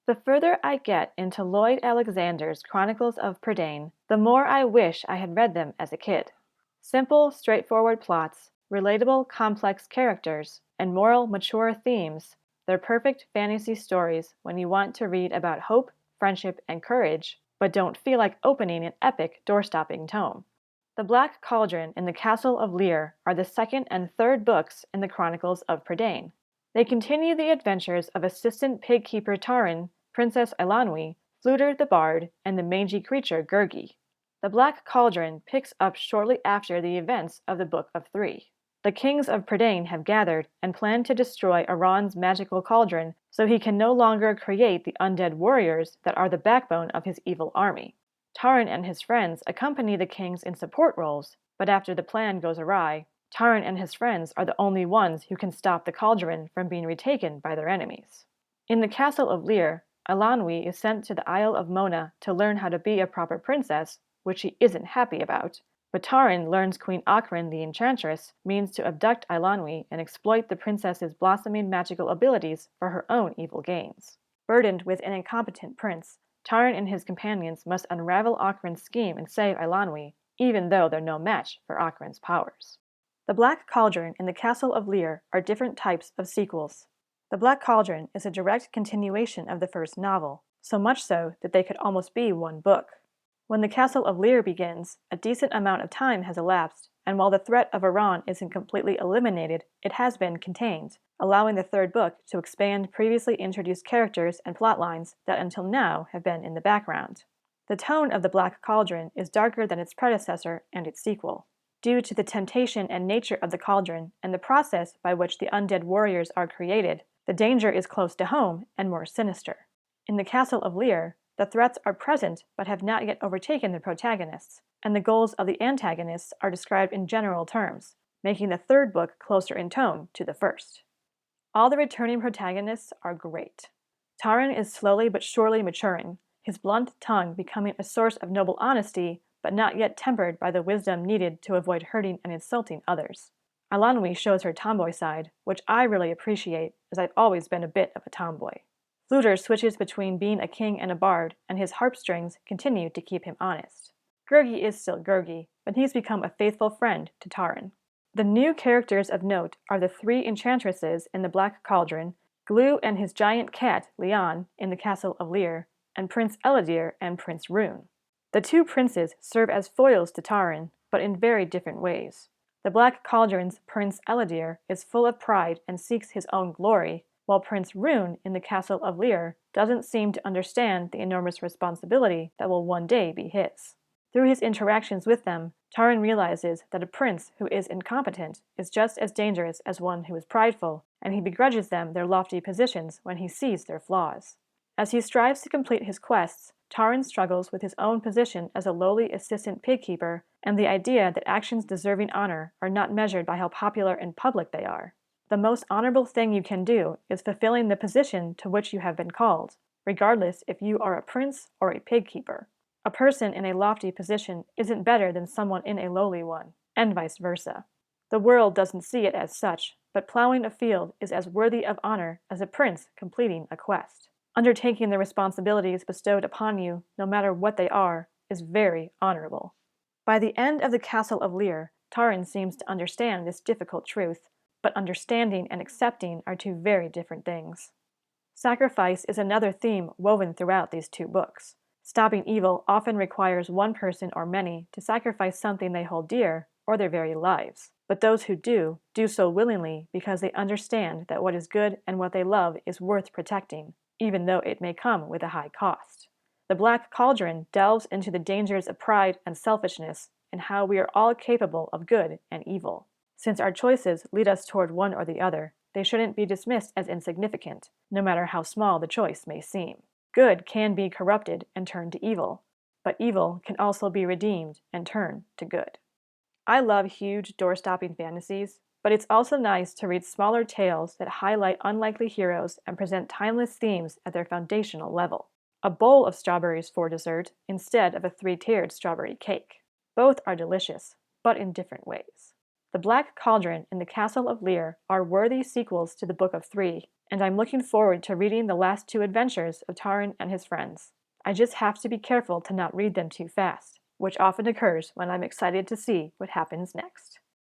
The further I get into Lloyd Alexander's Chronicles of Prydain, the more I wish I had read them as a kid. Simple, straightforward plots, relatable, complex characters, and moral, mature themes, they're perfect fantasy stories when you want to read about hope, friendship, and courage, but don't feel like opening an epic, door-stopping tome. The Black Cauldron and the Castle of Lear are the second and third books in the Chronicles of Prydain. They continue the adventures of assistant pig-keeper Taran, Princess Eilonwy, Fflewddur the Bard, and the mangy creature Gurgi. The Black Cauldron picks up shortly after the events of the Book of Three. The kings of Prydain have gathered and plan to destroy Aran's magical cauldron so he can no longer create the undead warriors that are the backbone of his evil army. Taran and his friends accompany the kings in support roles, but after the plan goes awry, Taran and his friends are the only ones who can stop the cauldron from being retaken by their enemies. In the Castle of Lear, Eilonwy is sent to the Isle of Mona to learn how to be a proper princess, which she isn't happy about, but Taran learns Queen Achren the Enchantress means to abduct Eilonwy and exploit the princess's blossoming magical abilities for her own evil gains. Burdened with an incompetent prince, Taran and his companions must unravel Achren's scheme and save Eilonwy, even though they're no match for Achren's powers. The Black Cauldron and the Castle of Lear are different types of sequels. The Black Cauldron is a direct continuation of the first novel, so much so that they could almost be one book. When the Castle of Lear begins, a decent amount of time has elapsed, and while the threat of Aran isn't completely eliminated, it has been contained, allowing the third book to expand previously introduced characters and plotlines that until now have been in the background. The tone of the Black Cauldron is darker than its predecessor and its sequel. Due to the temptation and nature of the cauldron and the process by which the undead warriors are created, the danger is close to home and more sinister. In the Castle of Lear, the threats are present but have not yet overtaken the protagonists, and the goals of the antagonists are described in general terms, making the third book closer in tone to the first. All the returning protagonists are great. Taran is slowly but surely maturing, his blunt tongue becoming a source of noble honesty, but not yet tempered by the wisdom needed to avoid hurting and insulting others. Eilonwy shows her tomboy side, which I really appreciate, as I've always been a bit of a tomboy. Fflewddur switches between being a king and a bard, and his heartstrings continue to keep him honest. Gurgi is still Gurgi, but he's become a faithful friend to Taran. The new characters of note are the three enchantresses in the Black Cauldron, Glue and his giant cat, Leon, in the Castle of Lear, and Prince Ellidyr and Prince Rune. The two princes serve as foils to Taran, but in very different ways. The Black Cauldron's Prince Ellidyr is full of pride and seeks his own glory, while Prince Rune in the Castle of Lear doesn't seem to understand the enormous responsibility that will one day be his. Through his interactions with them, Taran realizes that a prince who is incompetent is just as dangerous as one who is prideful, and he begrudges them their lofty positions when he sees their flaws. As he strives to complete his quests, Taran struggles with his own position as a lowly assistant pig-keeper and the idea that actions deserving honor are not measured by how popular and public they are. The most honorable thing you can do is fulfilling the position to which you have been called, regardless if you are a prince or a pig-keeper. A person in a lofty position isn't better than someone in a lowly one, and vice versa. The world doesn't see it as such, but plowing a field is as worthy of honor as a prince completing a quest. Undertaking the responsibilities bestowed upon you, no matter what they are, is very honorable. By the end of the Castle of Lear, Taran seems to understand this difficult truth, but understanding and accepting are two very different things. Sacrifice is another theme woven throughout these two books. Stopping evil often requires one person or many to sacrifice something they hold dear, or their very lives. But those who do so willingly because they understand that what is good and what they love is worth protecting, even though it may come with a high cost. The Black Cauldron delves into the dangers of pride and selfishness and how we are all capable of good and evil. Since our choices lead us toward one or the other, they shouldn't be dismissed as insignificant, no matter how small the choice may seem. Good can be corrupted and turn to evil, but evil can also be redeemed and turn to good. I love huge, door-stopping fantasies, but it's also nice to read smaller tales that highlight unlikely heroes and present timeless themes at their foundational level. A bowl of strawberries for dessert instead of a three-tiered strawberry cake. Both are delicious, but in different ways. The Black Cauldron and the Castle of Lear are worthy sequels to the Book of Three, and I'm looking forward to reading the last two adventures of Taran and his friends. I just have to be careful to not read them too fast, which often occurs when I'm excited to see what happens next.